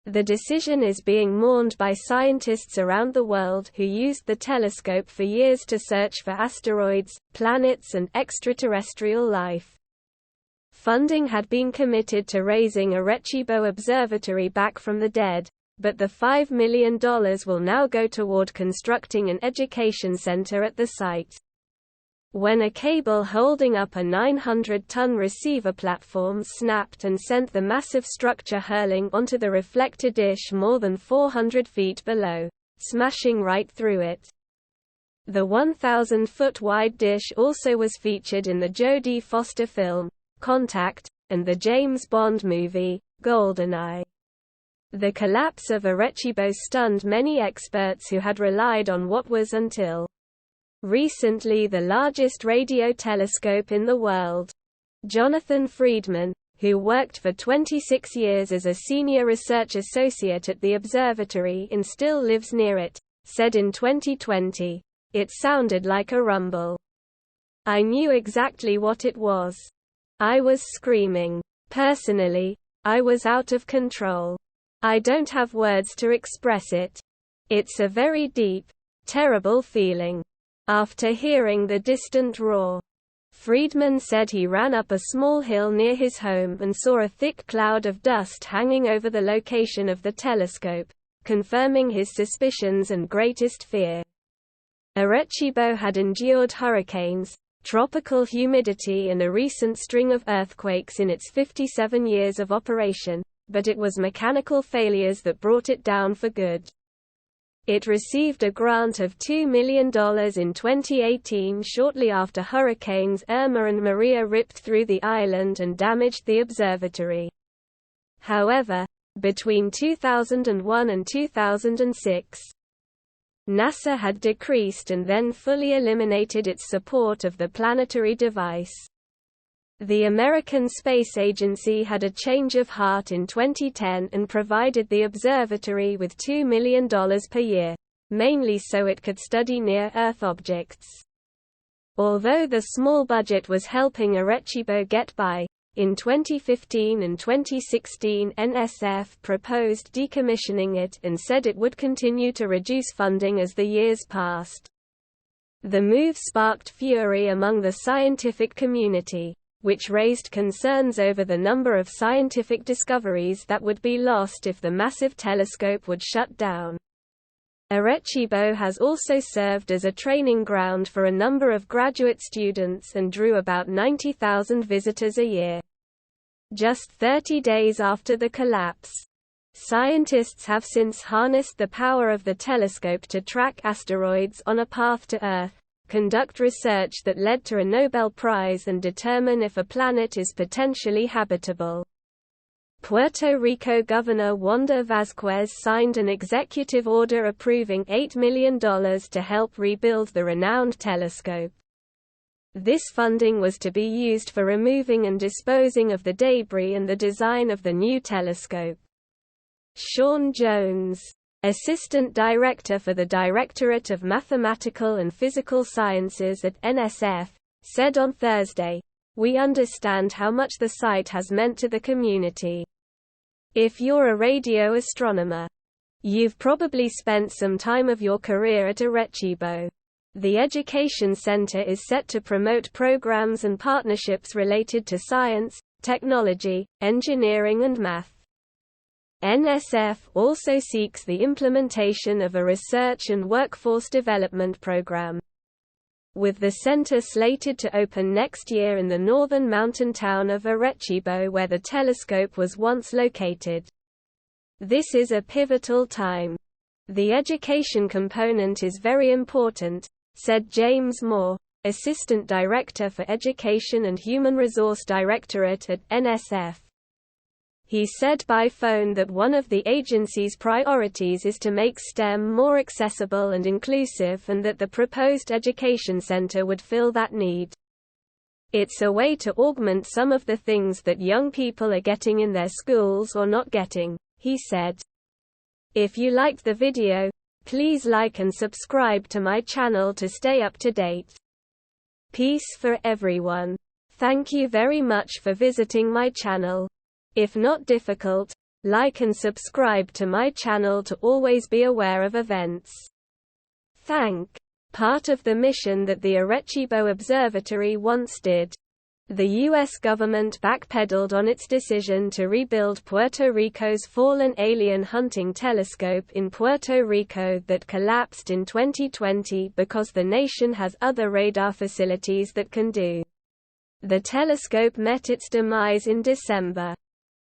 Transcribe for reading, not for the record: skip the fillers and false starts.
The decision is being mourned by scientists around the world who used the telescope for years to search for asteroids, planets and extraterrestrial life. Funding had been committed to raising Arecibo Observatory back from the dead, but the $5 million will now go toward constructing an education center at the site. When a cable holding up a 900-ton receiver platform snapped and sent the massive structure hurling onto the reflector dish more than 400 feet below, smashing right through it. The 1,000-foot-wide dish also was featured in the Jodie Foster film, Contact, and the James Bond movie, GoldenEye. The collapse of Arecibo stunned many experts who had relied on what was until recently the largest radio telescope in the world. Jonathan Friedman, who worked for 26 years as a senior research associate at the observatory and still lives near it, said in 2020, "It sounded like a rumble. I knew exactly what it was. I was screaming. Personally, I was out of control. I don't have words to express it. It's a very deep, terrible feeling." After hearing the distant roar, Friedman said he ran up a small hill near his home and saw a thick cloud of dust hanging over the location of the telescope, confirming his suspicions and greatest fear. Arecibo had endured hurricanes, tropical humidity and a recent string of earthquakes in its 57 years of operation, but it was mechanical failures that brought it down for good. It received a grant of $2 million in 2018 shortly after Hurricanes Irma and Maria ripped through the island and damaged the observatory. However, between 2001 and 2006, NASA had decreased and then fully eliminated its support of the planetary device. The American Space Agency had a change of heart in 2010 and provided the observatory with $2 million per year, mainly so it could study near-Earth objects. Although the small budget was helping Arecibo get by, in 2015 and 2016 NSF proposed decommissioning it and said it would continue to reduce funding as the years passed. The move sparked fury among the scientific community, which raised concerns over the number of scientific discoveries that would be lost if the massive telescope would shut down. Arecibo has also served as a training ground for a number of graduate students and drew about 90,000 visitors a year. Just 30 days after the collapse, scientists have since harnessed the power of the telescope to track asteroids on a path to Earth, conduct research that led to a Nobel Prize and determine if a planet is potentially habitable. Puerto Rico Governor Wanda Vázquez signed an executive order approving $8 million to help rebuild the renowned telescope. This funding was to be used for removing and disposing of the debris and the design of the new telescope. Sean Jones, Assistant Director for the Directorate of Mathematical and Physical Sciences at NSF, said on Thursday, "We understand how much the site has meant to the community. If you're a radio astronomer, you've probably spent some time of your career at Arecibo. The Education Center is set to promote programs and partnerships related to science, technology, engineering and math. NSF also seeks the implementation of a research and workforce development program. With the center slated to open next year in the northern mountain town of Arecibo where the telescope was once located. This is a pivotal time. The education component is very important," said James Moore, Assistant Director for Education and Human Resource Directorate at NSF. He said by phone that one of the agency's priorities is to make STEM more accessible and inclusive and that the proposed education center would fill that need. "It's a way to augment some of the things that young people are getting in their schools or not getting," he said. If you liked the video, please like and subscribe to my channel to stay up to date. Peace for everyone. Thank you very much for visiting my channel. If not difficult, like and subscribe to my channel to always be aware of events. Part of the mission that the Arecibo Observatory once did. The U.S. government backpedaled on its decision to rebuild Puerto Rico's Fallen Alien Hunting Telescope in Puerto Rico that collapsed in 2020 because the nation has other radar facilities that can do. The telescope met its demise in December.